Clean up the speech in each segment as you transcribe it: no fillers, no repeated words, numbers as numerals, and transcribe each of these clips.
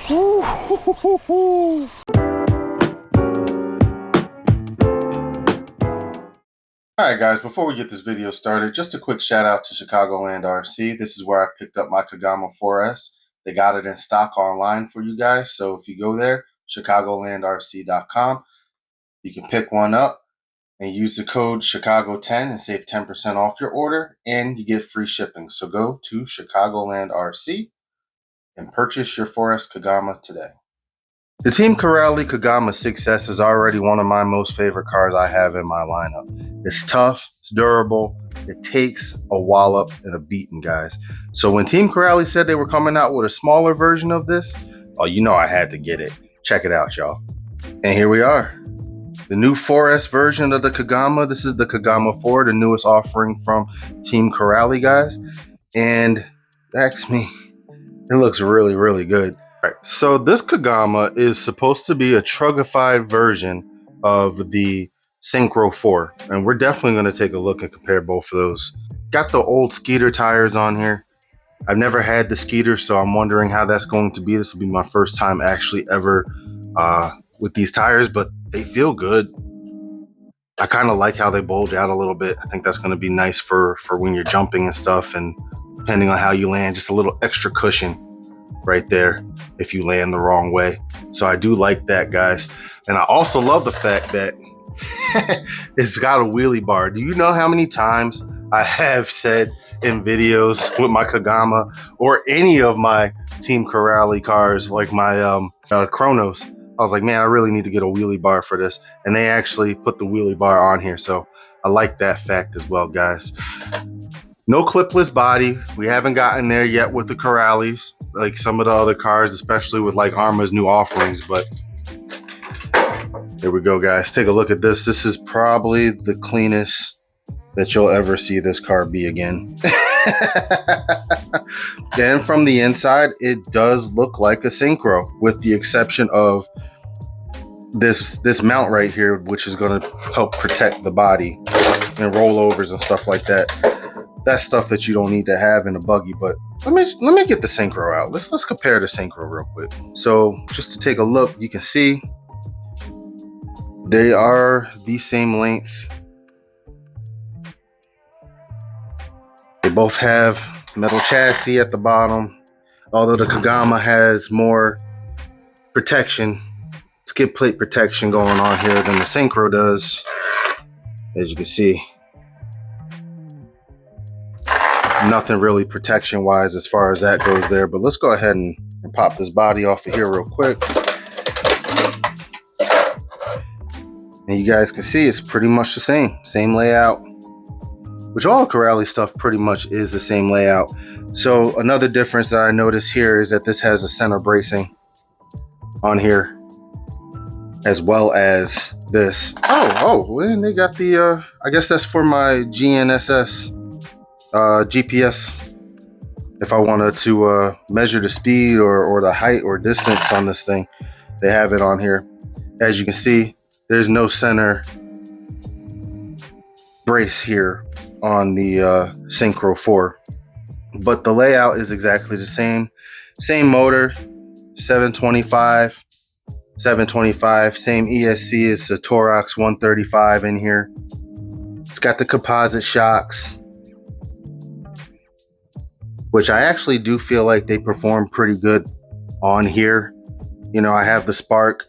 All right, guys, before we get this video started, just a quick shout out to Chicagoland RC. This is where I picked up my Kagama 4S. They got it in stock online for you guys. So if you go there, chicagolandrc.com, you can pick one up and use the code Chicago10 and save 10% off your order, and you get free shipping. So go to Chicagoland RC and purchase your 4S Kagama today. The teamcorally Kagama 6S is already one of my most favorite cars I have in my lineup. It's tough, it's durable, it takes a wallop and a beating, guys. So when teamcorally said they were coming out with a smaller version of this, oh, you know I had to get it. Check it out, y'all. And here we are. The new 4S version of the Kagama. This is the Kagama 4, the newest offering from teamcorally, guys. And ask me, it looks really, really good. Right, so this Kagama is supposed to be a trugified version of the Syncro 4, and we're definitely going to take a look and compare both of those. Got the old Skeeter tires on here. I've never had the Skeeter, so I'm wondering how that's going to be. This will be my first time actually ever with these tires, but they feel good. I kind of like how they bulge out a little bit. I think that's going to be nice for when you're jumping and stuff, and depending on how you land, just a little extra cushion right there if you land the wrong way. So I do like that, guys. And I also love the fact that it's got a wheelie bar. Do you know how many times I have said in videos with my Kagama or any of my teamcorally cars, like my Chronos, I was like, man, I really need to get a wheelie bar for this. And they actually put the wheelie bar on here. So I like that fact as well, guys. No clipless body. We haven't gotten there yet with the Corrales, like some of the other cars, especially with like Arrma's new offerings. But here we go, guys. Take a look at this. This is probably the cleanest that you'll ever see this car be again. And from the inside, it does look like a Syncro, with the exception of this mount right here, which is going to help protect the body and rollovers and stuff like that. That's stuff that you don't need to have in a buggy. But let me get the Syncro out. Let's compare the Syncro real quick. So just to take a look, you can see they are the same length. They both have metal chassis at the bottom, although the Kagama has more protection, skid plate protection going on here than the Syncro does, as you can see. Nothing really protection wise as far as that goes there, but let's go ahead and pop this body off of here real quick. And you guys can see it's pretty much the same layout, which all Corrali stuff pretty much is the same layout. So another difference that I notice here is that this has a center bracing on here, as well as this. Oh, and they got the, I guess that's for my GNSS GPS. If I wanted to measure the speed or the height or distance on this thing, they have it on here. As you can see, there's no center brace here on the Syncro 4, but the layout is exactly the same. Same motor, 725, same ESC as the Torox 135 in here. It's got the composite shocks, which I actually do feel like they perform pretty good on here. You know, I have the Spark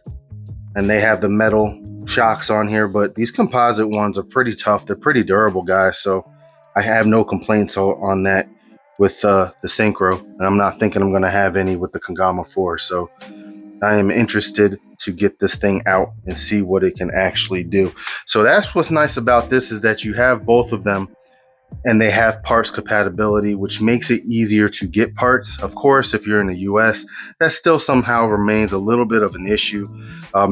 and they have the metal shocks on here, but these composite ones are pretty tough. They're pretty durable, guys. So I have no complaints on that with the Syncro, and I'm not thinking I'm going to have any with the Kagama 4. So I am interested to get this thing out and see what it can actually do. So that's what's nice about this, is that you have both of them and they have parts compatibility, which makes it easier to get parts. Of course, if you're in the US, that still somehow remains a little bit of an issue,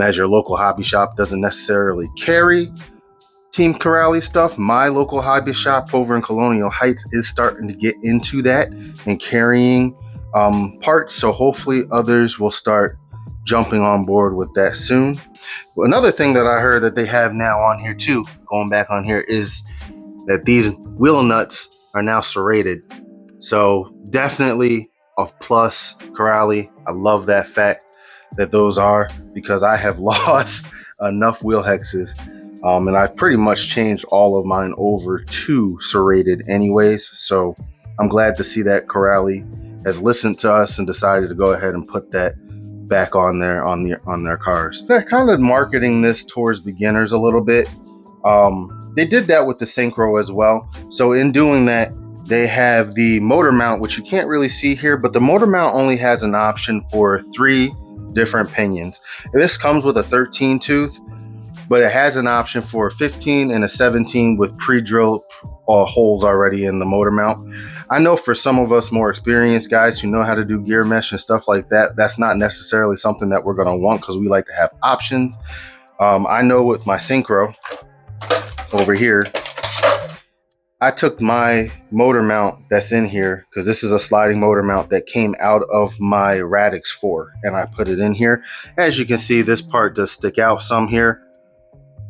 as your local hobby shop doesn't necessarily carry teamcorally stuff. My local hobby shop over in Colonial Heights is starting to get into that and carrying parts, so hopefully others will start jumping on board with that soon. Another thing that I heard that they have now on here too, going back on here, is that these wheel nuts are now serrated. So definitely of plus Corally. I love that fact that those are, because I have lost enough wheel hexes, and I've pretty much changed all of mine over to serrated anyways. So I'm glad to see that Corally has listened to us and decided to go ahead and put that back on there on their cars. They're kind of marketing this towards beginners a little bit. They did that with the Syncro as well. So in doing that, they have the motor mount, which you can't really see here, but the motor mount only has an option for 3 different pinions. This comes with a 13 tooth, but it has an option for a 15 and a 17 with pre-drilled holes already in the motor mount. I know for some of us more experienced guys who know how to do gear mesh and stuff like that, that's not necessarily something that we're going to want, because we like to have options. I know with my Syncro over here, I took my motor mount that's in here, because this is a sliding motor mount that came out of my Radix 4, and I put it in here. As you can see, this part does stick out some here,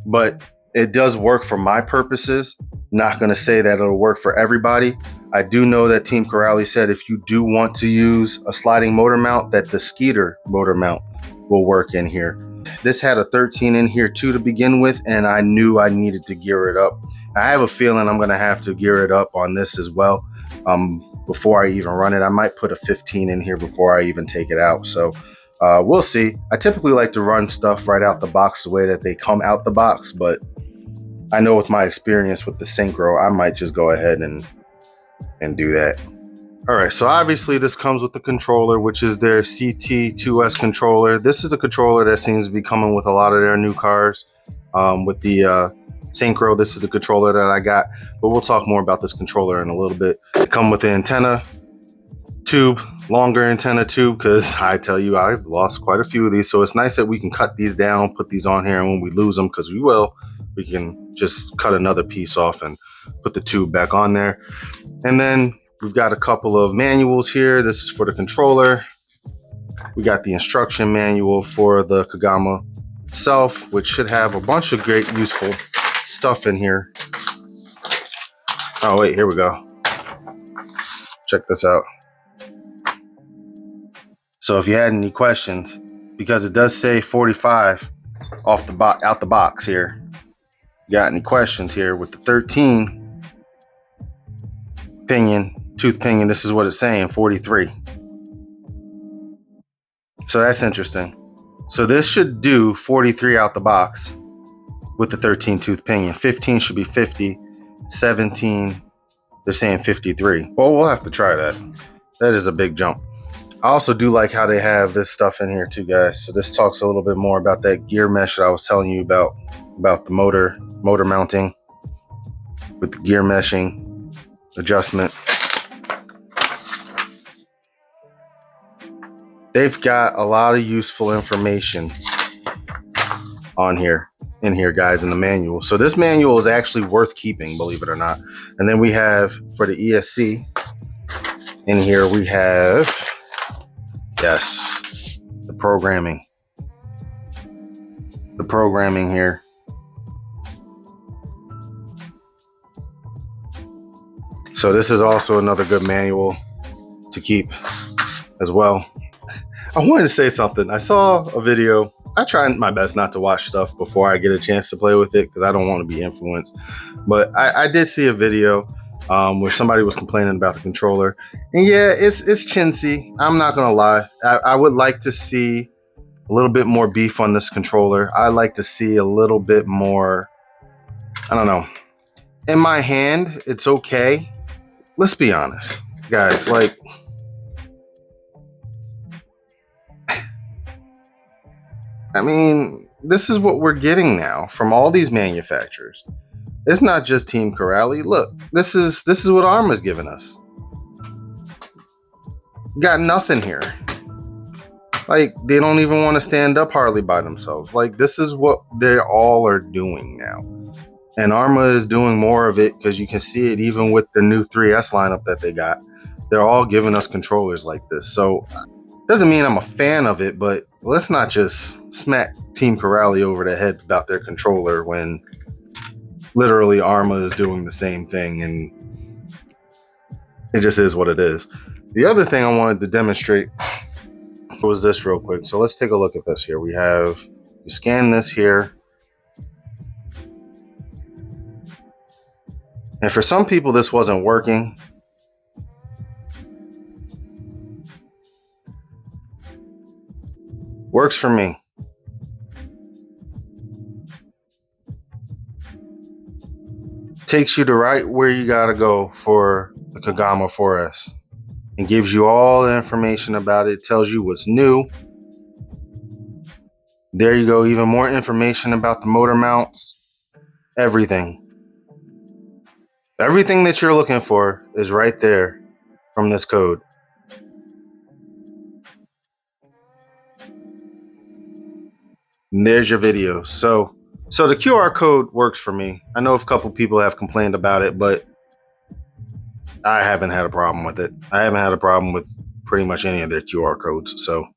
but it does work for my purposes. Not going to say that it'll work for everybody. I do know that Team Corally said if you do want to use a sliding motor mount, that the Skeeter motor mount will work in here. This had a 13 in here too to begin with, and I knew I needed to gear it up. I have a feeling I'm going to have to gear it up on this as well before I even run it. I might put a 15 in here before I even take it out. So we'll see. I typically like to run stuff right out the box the way that they come out the box, but I know with my experience with the Syncro, I might just go ahead and do that. All right, so obviously this comes with the controller, which is their CT2S controller. This is the controller that seems to be coming with a lot of their new cars. With the Syncro, this is the controller that I got, but we'll talk more about this controller in a little bit. They come with the antenna tube, longer antenna tube, because I tell you, I've lost quite a few of these. So it's nice that we can cut these down, put these on here, and when we lose them, because we will, we can just cut another piece off and put the tube back on there. And then we've got a couple of manuals here. This is for the controller. We got the instruction manual for the Kagama itself, which should have a bunch of great useful stuff in here. Oh wait, here we go. Check this out. So if you had any questions, because it does say 45 off the out the box here, you got any questions here with the 13 tooth pinion, this is what it's saying, 43. So that's interesting. So this should do 43 out the box with the 13 tooth pinion. 15 should be 50. 17, they're saying 53. Well, we'll have to try that. That is a big jump. I also do like how they have this stuff in here too, guys. So this talks a little bit more about that gear mesh that I was telling you about the motor mounting with the gear meshing adjustment. They've got a lot of useful information on here, in here, guys, in the manual. So this manual is actually worth keeping, believe it or not. And then we have, for the ESC, in here we have, yes, the programming here. So this is also another good manual to keep as well. I wanted to say something. I saw a video. I try my best not to watch stuff before I get a chance to play with it, because I don't want to be influenced. But I did see a video where somebody was complaining about the controller. And yeah, it's chintzy. I'm not going to lie. I would like to see a little bit more beef on this controller. I like to see a little bit more, I don't know. In my hand, it's okay. Let's be honest, guys. Like, I mean, this is what we're getting now from all these manufacturers. It's not just Team Corally. Look, this is what Arma's giving us. Got nothing here. Like, they don't even want to stand up hardly by themselves. Like, this is what they all are doing now. And Arma is doing more of it, because you can see it even with the new 3S lineup that they got. They're all giving us controllers like this. So doesn't mean I'm a fan of it, but let's not just smack Team Corally over the head about their controller when literally Arma is doing the same thing, and it just is what it is. The other thing I wanted to demonstrate was this real quick. So let's take a look at this here. We have, you scan this here. And for some people, this wasn't working. Works for me. Takes you to right where you gotta go for the Kagama 4S. And gives you all the information about it, tells you what's new. There you go, even more information about the motor mounts, everything. Everything that you're looking for is right there from this code. And there's your video. So the QR code works for me. I know a couple people have complained about it, but I haven't had a problem with it. I haven't had a problem with pretty much any of their QR codes. So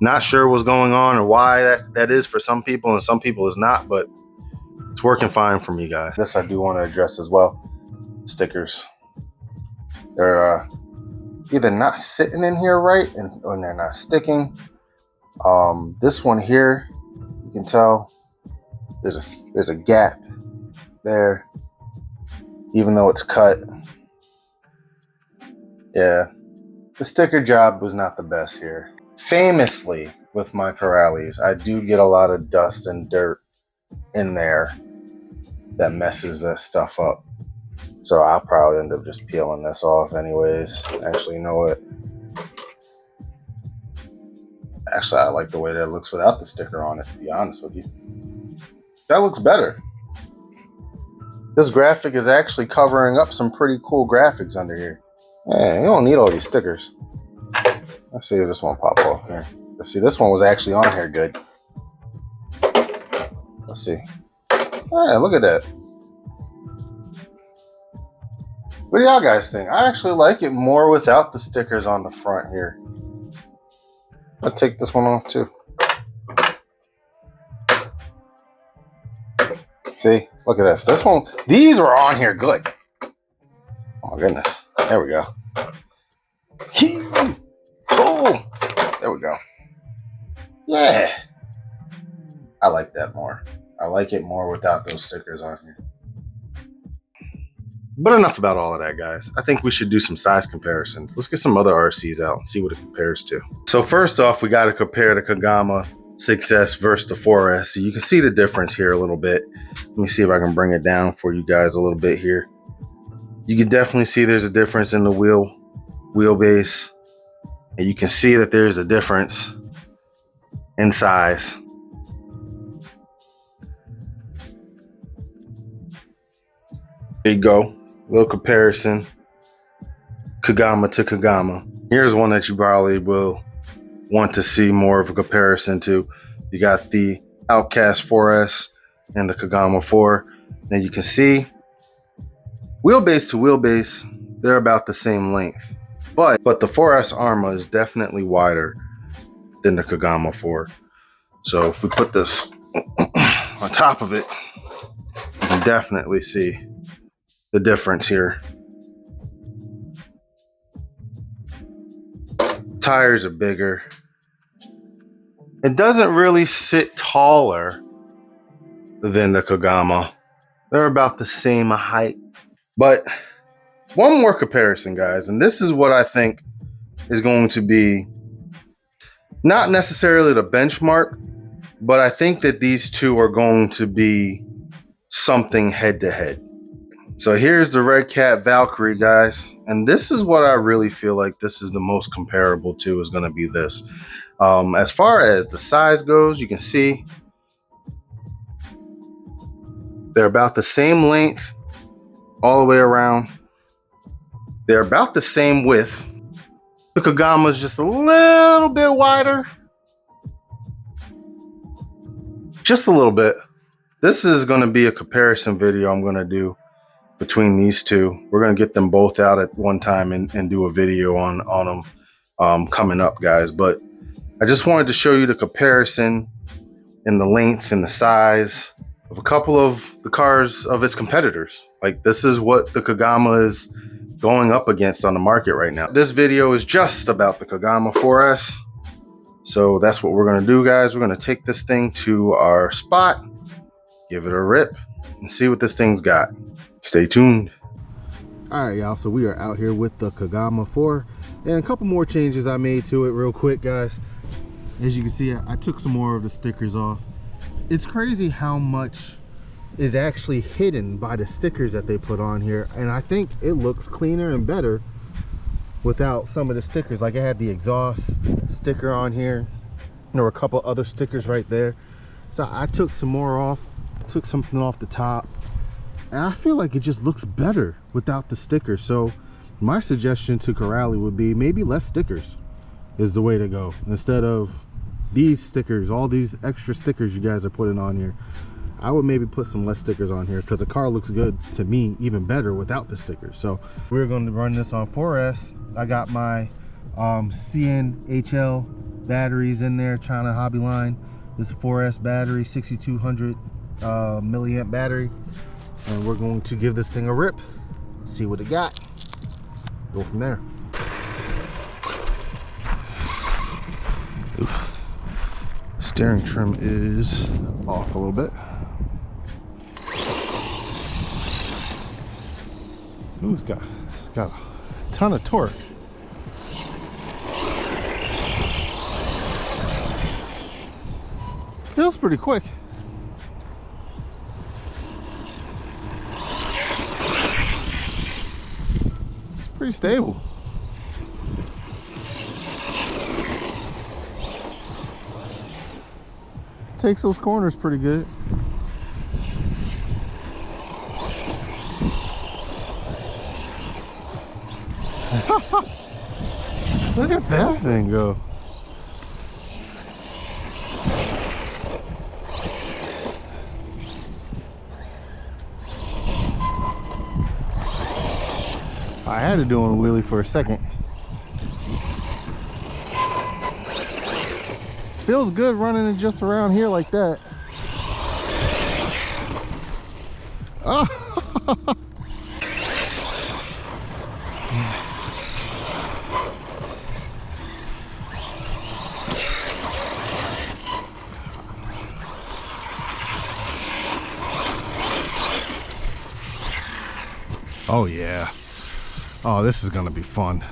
not sure what's going on or why that is for some people and some people is not, but it's working fine for me, guys. This I do want to address as well. Stickers. They're either not sitting in here right or they're not sticking. This one here, you can tell there's a gap there, even though it's cut. Yeah, the sticker job was not the best here. Famously, with my Corrales, I do get a lot of dust and dirt in there that messes that stuff up. So I'll probably end up just peeling this off anyways. Actually, you know what? Actually, I like the way that looks without the sticker on it, to be honest with you. That looks better. This graphic is actually covering up some pretty cool graphics under here. Man, you don't need all these stickers. Let's see if this one pop off here. Let's see, this one was actually on here good. Let's see. Hey, look at that. What do y'all guys think? I actually like it more without the stickers on the front here. I'll take this one off too. See, look at this. This one, these were on here good. Oh my goodness. There we go. Oh, there we go. Yeah. I like that more. I like it more without those stickers on here. But enough about all of that, guys. I think we should do some size comparisons. Let's get some other RCs out and see what it compares to. So first off, we got to compare the Kagama 6S versus the 4S. So you can see the difference here a little bit. Let me see if I can bring it down for you guys a little bit here. You can definitely see there's a difference in the wheelbase. And you can see that there's a difference in size. There you go. Little comparison. Kagama to Kagama. Here's one that you probably will want to see more of a comparison to. You got the Outcast 4S and the Kagama 4. And you can see wheelbase to wheelbase, they're about the same length. But the 4S Arma is definitely wider than the Kagama 4. So if we put this on top of it, you can definitely see the difference here. Tires are bigger. It doesn't really sit taller than the Kagama. They're about the same height. But one more comparison, guys, and this is what I think is going to be not necessarily the benchmark, but I think that these two are going to be something head to head. So here's the Red Cat Valkyrie, guys, and this is what I really feel like this is the most comparable to, is going to be this. As far as the size goes, you can see they're about the same length all the way around. They're about the same width. The Kagama is just a little bit wider. Just a little bit. This is going to be a comparison video I'm going to do between these two. We're going to get them both out at one time and do a video on them coming up, guys. But I just wanted to show you the comparison in the length and the size of a couple of the cars of its competitors. Like, this is what the Kagama is going up against on the market right now. This video is just about the Kagama 4S. So that's what we're gonna do, guys. We're gonna take this thing to our spot, give it a rip, and see what this thing's got. Stay tuned. All right, y'all, so we are out here with the Kagama 4, and a couple more changes I made to it real quick, guys. As you can see, I took some more of the stickers off. It's crazy how much is actually hidden by the stickers that they put on here, and I think it looks cleaner and better without some of the stickers. Like I had the exhaust sticker on here, there were a couple other stickers right there, so I took some more off, took something off the top, and I feel like it just looks better without the stickers. So my suggestion to Corally would be maybe less stickers is the way to go, instead of these stickers, all these extra stickers you guys are putting on here. I would maybe put some less stickers on here, because the car looks good to me even better without the stickers. So we're going to run this on 4S. I got my cnhl batteries in there, China Hobby Line. This is a 4S battery, 6200 milliamp battery, and we're going to give this thing a rip, see what it got, go from there. Oof. Steering trim is off a little bit. Ooh, it's got a ton of torque. Feels pretty quick. It's pretty stable. Takes those corners pretty good. Look at that thing go. I had to do a wheelie for a second. Feels good running it just around here like that. Oh. Oh yeah. Oh, this is gonna be fun.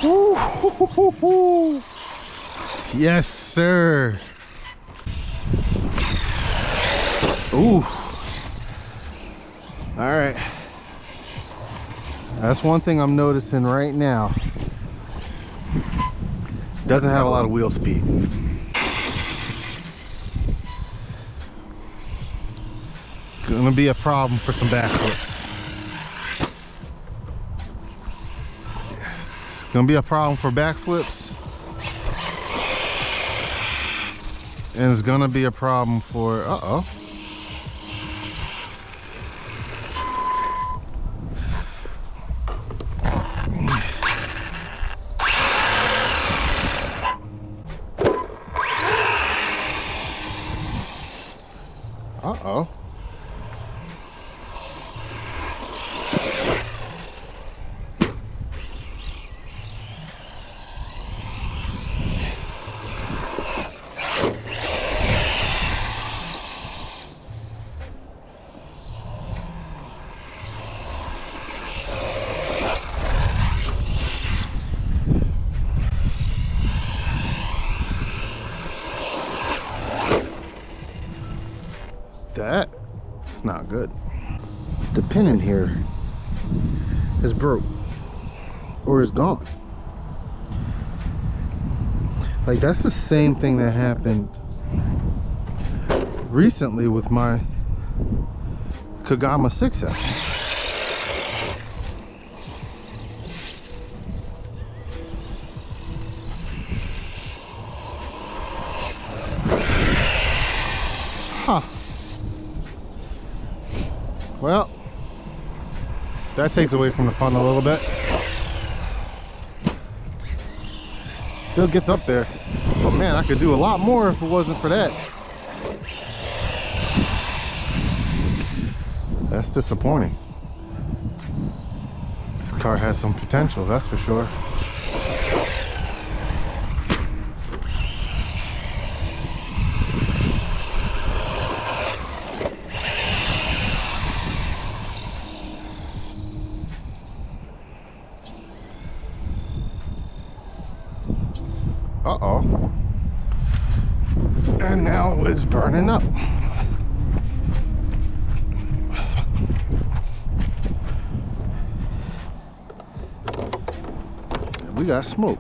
Ooh. Yes, sir. Ooh. All right. That's one thing I'm noticing right now. Doesn't have a lot of wheel speed. Gonna be a problem for some backflips. It's gonna be a problem for backflips, and it's gonna be a problem for uh-oh. Uh-oh. That's not good. The pin in here is broke or is gone. Like, that's the same thing that happened recently with my Kagama 6S. Huh. Well, that takes away from the fun a little bit. Still gets up there. But man, I could do a lot more if it wasn't for that. That's disappointing. This car has some potential, that's for sure. Uh-oh. And now it's burning up. We got smoke.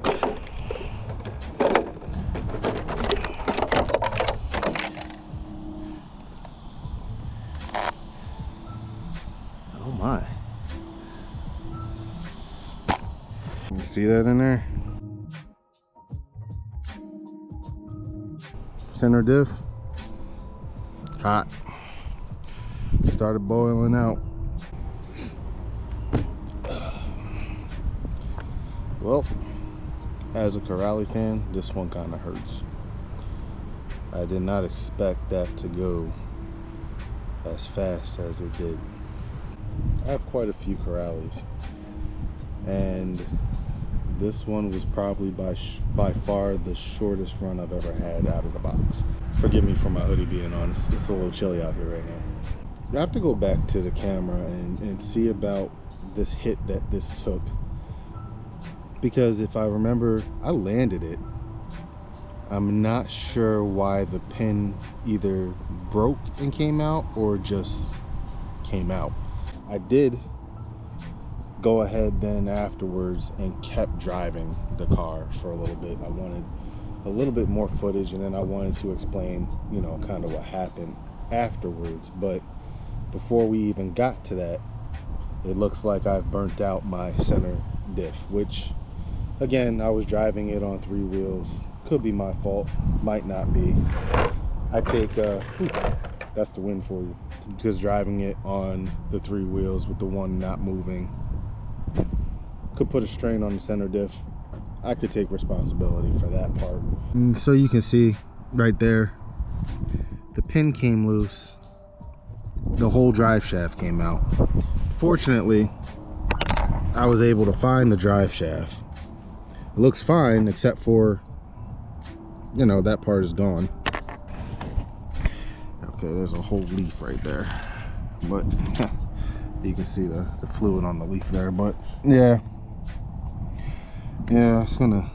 Oh my. You see that in there? Center diff. Hot. Started boiling out. Well, as a Corally fan, this one kind of hurts. I did not expect that to go as fast as it did. I have quite a few Corrales, and this one was probably by far the shortest run I've ever had out of the box. Forgive me for my hoodie being on, it's a little chilly out here right now. I have to go back to the camera and see about this hit that this took. Because if I remember, I landed it. I'm not sure why the pin either broke and came out or just came out. I did go ahead then afterwards and kept driving the car for a little bit. I wanted a little bit more footage, and then I wanted to explain, you know, kind of what happened afterwards. But before we even got to that, it looks like I've burnt out my center diff, which again, I was driving it on 3 wheels. Could be my fault, might not be. I take, that's the win for you. Because driving it on the 3 wheels with the one not moving could put a strain on the center diff. I could take responsibility for that part. And so you can see right there, the pin came loose. The whole drive shaft came out. Fortunately, I was able to find the drive shaft. It looks fine, except for, you know, that part is gone. Okay, there's a whole leaf right there, but you can see the fluid on the leaf there. But yeah, it's gonna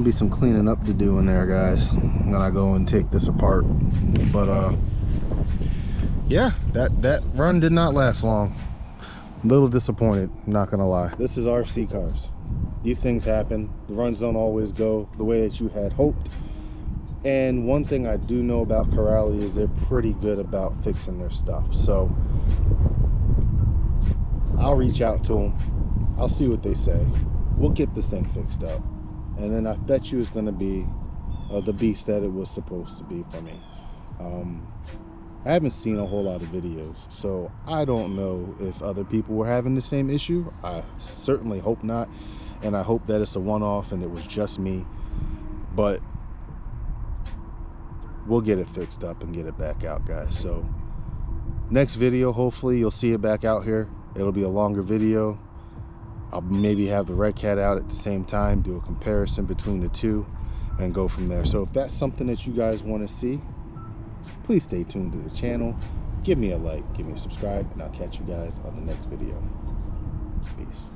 be some cleaning up to do in there, guys, when I go and take this apart. But yeah, that run did not last long. A little disappointed, not gonna lie. This is RC cars. These things happen. The runs don't always go the way that you had hoped. And one thing I do know about Corally is they're pretty good about fixing their stuff. So I'll reach out to them. I'll see what they say. We'll get this thing fixed up. And then I bet you it's going to be the beast that it was supposed to be for me. I haven't seen a whole lot of videos, so I don't know if other people were having the same issue. I certainly hope not. And I hope that it's a one-off and it was just me. But we'll get it fixed up and get it back out, guys. So next video, hopefully you'll see it back out here. It'll be a longer video. I'll maybe have the Red Cat out at the same time, do a comparison between the two, and go from there. So if that's something that you guys want to see, please stay tuned to the channel. Give me a like, give me a subscribe, and I'll catch you guys on the next video. Peace.